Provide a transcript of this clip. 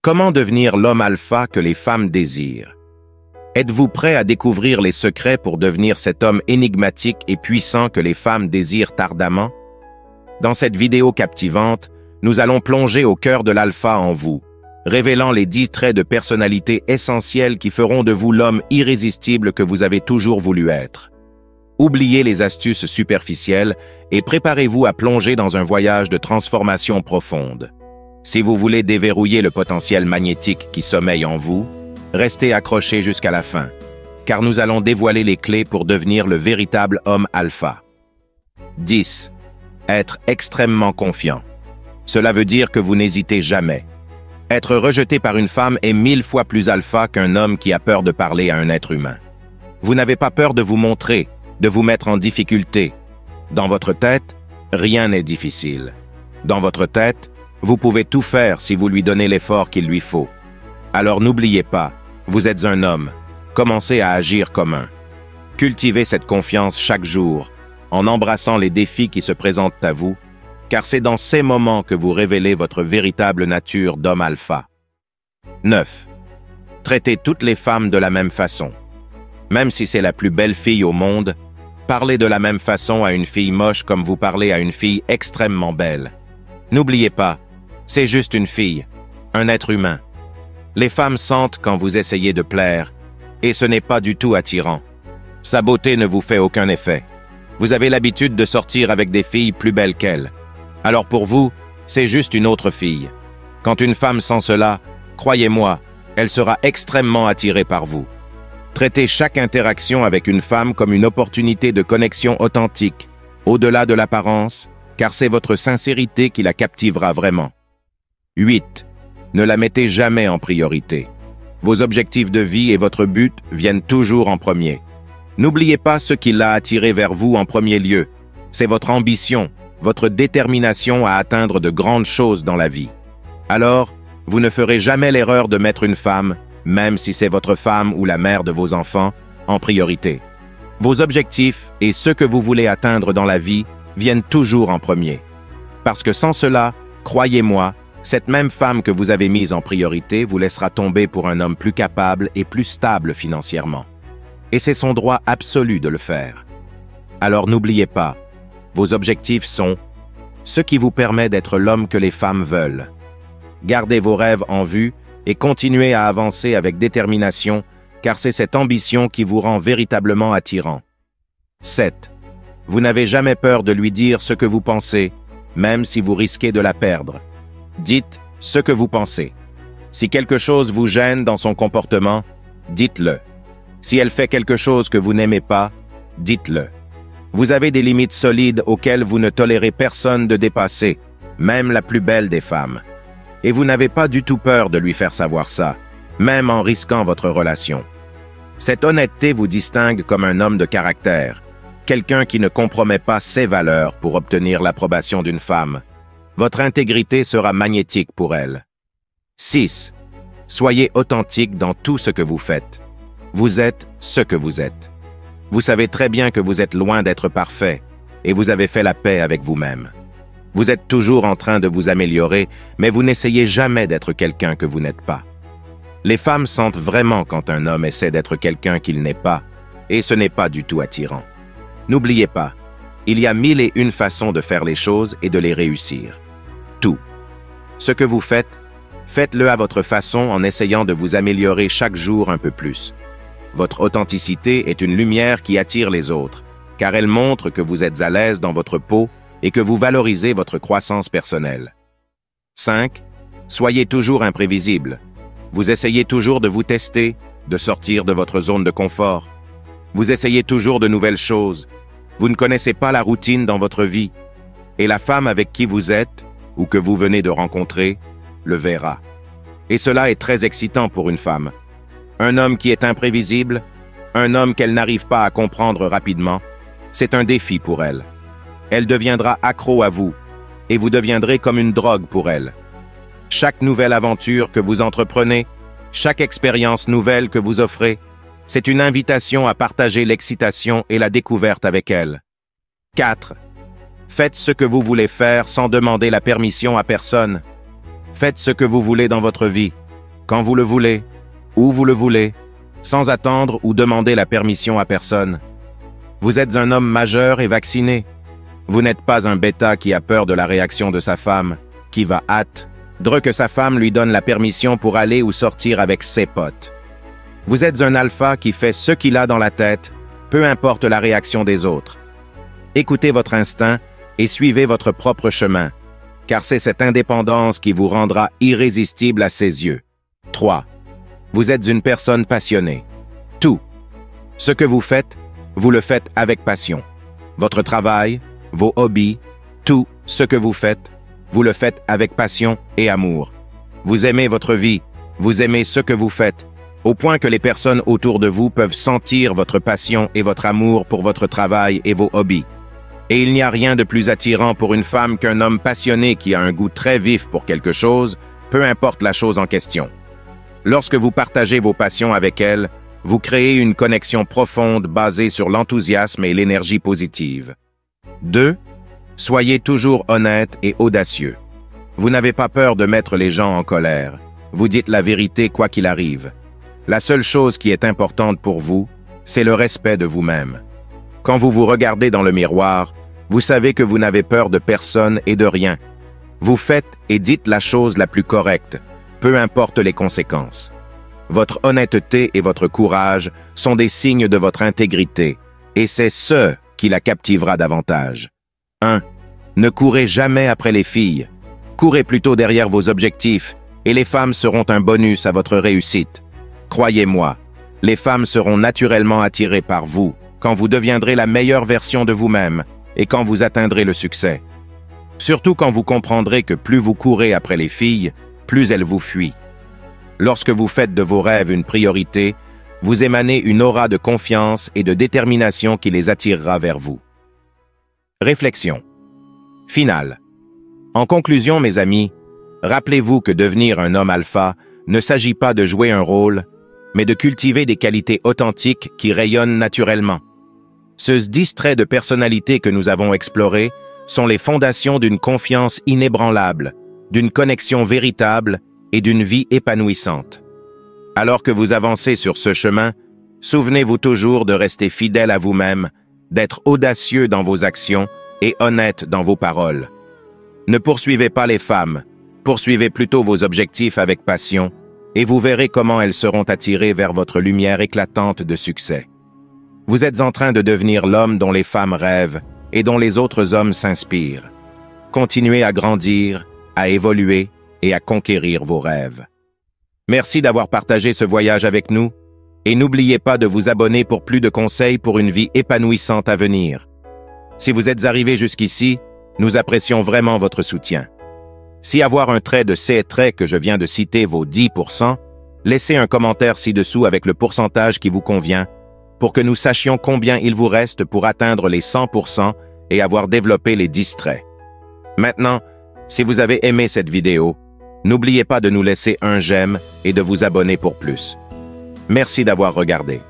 Comment devenir l'homme alpha que les femmes désirent? Êtes-vous prêt à découvrir les secrets pour devenir cet homme énigmatique et puissant que les femmes désirent ardemment? Dans cette vidéo captivante, nous allons plonger au cœur de l'alpha en vous, révélant les 10 traits de personnalité essentiels qui feront de vous l'homme irrésistible que vous avez toujours voulu être. Oubliez les astuces superficielles et préparez-vous à plonger dans un voyage de transformation profonde. Si vous voulez déverrouiller le potentiel magnétique qui sommeille en vous, restez accrochés jusqu'à la fin, car nous allons dévoiler les clés pour devenir le véritable homme alpha. 10. Être extrêmement confiant. Cela veut dire que vous n'hésitez jamais. Être rejeté par une femme est 1000 fois plus alpha qu'un homme qui a peur de parler à un être humain. Vous n'avez pas peur de vous montrer, de vous mettre en difficulté. Dans votre tête, rien n'est difficile. Dans votre tête, vous pouvez tout faire si vous lui donnez l'effort qu'il lui faut. Alors n'oubliez pas, vous êtes un homme. Commencez à agir comme un. Cultivez cette confiance chaque jour, en embrassant les défis qui se présentent à vous, car c'est dans ces moments que vous révélez votre véritable nature d'homme alpha. 9. Traitez toutes les femmes de la même façon. Même si c'est la plus belle fille au monde, parlez de la même façon à une fille moche comme vous parlez à une fille extrêmement belle. N'oubliez pas, c'est juste une fille, un être humain. Les femmes sentent quand vous essayez de plaire, et ce n'est pas du tout attirant. Sa beauté ne vous fait aucun effet. Vous avez l'habitude de sortir avec des filles plus belles qu'elle. Alors pour vous, c'est juste une autre fille. Quand une femme sent cela, croyez-moi, elle sera extrêmement attirée par vous. Traitez chaque interaction avec une femme comme une opportunité de connexion authentique, au-delà de l'apparence, car c'est votre sincérité qui la captivera vraiment. 8. Ne la mettez jamais en priorité. Vos objectifs de vie et votre but viennent toujours en premier. N'oubliez pas ce qui l'a attiré vers vous en premier lieu. C'est votre ambition, votre détermination à atteindre de grandes choses dans la vie. Alors, vous ne ferez jamais l'erreur de mettre une femme, même si c'est votre femme ou la mère de vos enfants, en priorité. Vos objectifs et ce que vous voulez atteindre dans la vie viennent toujours en premier. Parce que sans cela, croyez-moi, cette même femme que vous avez mise en priorité vous laissera tomber pour un homme plus capable et plus stable financièrement. Et c'est son droit absolu de le faire. Alors n'oubliez pas, vos objectifs sont ce qui vous permet d'être l'homme que les femmes veulent. Gardez vos rêves en vue et continuez à avancer avec détermination, car c'est cette ambition qui vous rend véritablement attirant. 7. Vous n'avez jamais peur de lui dire ce que vous pensez, même si vous risquez de la perdre. Dites ce que vous pensez. Si quelque chose vous gêne dans son comportement, dites-le. Si elle fait quelque chose que vous n'aimez pas, dites-le. Vous avez des limites solides auxquelles vous ne tolérez personne de dépasser, même la plus belle des femmes. Et vous n'avez pas du tout peur de lui faire savoir ça, même en risquant votre relation. Cette honnêteté vous distingue comme un homme de caractère, quelqu'un qui ne compromet pas ses valeurs pour obtenir l'approbation d'une femme. Votre intégrité sera magnétique pour elle. 6. Soyez authentique dans tout ce que vous faites. Vous êtes ce que vous êtes. Vous savez très bien que vous êtes loin d'être parfait, et vous avez fait la paix avec vous-même. Vous êtes toujours en train de vous améliorer, mais vous n'essayez jamais d'être quelqu'un que vous n'êtes pas. Les femmes sentent vraiment quand un homme essaie d'être quelqu'un qu'il n'est pas, et ce n'est pas du tout attirant. N'oubliez pas, il y a 1001 façons de faire les choses et de les réussir. Tout. Ce que vous faites, faites-le à votre façon en essayant de vous améliorer chaque jour un peu plus. Votre authenticité est une lumière qui attire les autres, car elle montre que vous êtes à l'aise dans votre peau et que vous valorisez votre croissance personnelle. 5. Soyez toujours imprévisible. Vous essayez toujours de vous tester, de sortir de votre zone de confort. Vous essayez toujours de nouvelles choses. Vous ne connaissez pas la routine dans votre vie. Et la femme avec qui vous êtes, ou que vous venez de rencontrer, le verra. Et cela est très excitant pour une femme. Un homme qui est imprévisible, un homme qu'elle n'arrive pas à comprendre rapidement, c'est un défi pour elle. Elle deviendra accro à vous, et vous deviendrez comme une drogue pour elle. Chaque nouvelle aventure que vous entreprenez, chaque expérience nouvelle que vous offrez, c'est une invitation à partager l'excitation et la découverte avec elle. 4. Faites ce que vous voulez faire sans demander la permission à personne. Faites ce que vous voulez dans votre vie. quand vous le voulez, où vous le voulez, sans attendre ou demander la permission à personne. Vous êtes un homme majeur et vacciné. Vous n'êtes pas un bêta qui a peur de la réaction de sa femme, qui va hâte, que sa femme lui donne la permission pour aller ou sortir avec ses potes. Vous êtes un alpha qui fait ce qu'il a dans la tête, peu importe la réaction des autres. Écoutez votre instinct et suivez votre propre chemin, car c'est cette indépendance qui vous rendra irrésistible à ses yeux. 3. Vous êtes une personne passionnée. Tout. Ce que vous faites, vous le faites avec passion. Votre travail, vos hobbies, tout ce que vous faites, vous le faites avec passion et amour. Vous aimez votre vie, vous aimez ce que vous faites, au point que les personnes autour de vous peuvent sentir votre passion et votre amour pour votre travail et vos hobbies. Et il n'y a rien de plus attirant pour une femme qu'un homme passionné qui a un goût très vif pour quelque chose, peu importe la chose en question. Lorsque vous partagez vos passions avec elle, vous créez une connexion profonde basée sur l'enthousiasme et l'énergie positive. 2. Soyez toujours honnête et audacieux. Vous n'avez pas peur de mettre les gens en colère. Vous dites la vérité quoi qu'il arrive. La seule chose qui est importante pour vous, c'est le respect de vous-même. Quand vous vous regardez dans le miroir, vous savez que vous n'avez peur de personne et de rien. Vous faites et dites la chose la plus correcte, peu importe les conséquences. Votre honnêteté et votre courage sont des signes de votre intégrité, et c'est ce qui la captivera davantage. 1. Ne courez jamais après les filles. Courez plutôt derrière vos objectifs, et les femmes seront un bonus à votre réussite. Croyez-moi, les femmes seront naturellement attirées par vous quand vous deviendrez la meilleure version de vous-même et quand vous atteindrez le succès. Surtout quand vous comprendrez que plus vous courez après les filles, plus elles vous fuient. Lorsque vous faites de vos rêves une priorité, vous émanez une aura de confiance et de détermination qui les attirera vers vous. Réflexion. Finale. En conclusion, mes amis, rappelez-vous que devenir un homme alpha ne s'agit pas de jouer un rôle, mais de cultiver des qualités authentiques qui rayonnent naturellement. Ce 10 traits de personnalité que nous avons explorés sont les fondations d'une confiance inébranlable, d'une connexion véritable et d'une vie épanouissante. Alors que vous avancez sur ce chemin, souvenez-vous toujours de rester fidèle à vous-même, d'être audacieux dans vos actions et honnête dans vos paroles. Ne poursuivez pas les femmes, poursuivez plutôt vos objectifs avec passion, et vous verrez comment elles seront attirées vers votre lumière éclatante de succès. Vous êtes en train de devenir l'homme dont les femmes rêvent et dont les autres hommes s'inspirent. Continuez à grandir, à évoluer et à conquérir vos rêves. Merci d'avoir partagé ce voyage avec nous, et n'oubliez pas de vous abonner pour plus de conseils pour une vie épanouissante à venir. Si vous êtes arrivé jusqu'ici, nous apprécions vraiment votre soutien. Si avoir un trait de ces traits que je viens de citer vaut 10%, laissez un commentaire ci-dessous avec le pourcentage qui vous convient pour que nous sachions combien il vous reste pour atteindre les 100% et avoir développé les 10 traits. Maintenant, si vous avez aimé cette vidéo, n'oubliez pas de nous laisser un j'aime et de vous abonner pour plus. Merci d'avoir regardé.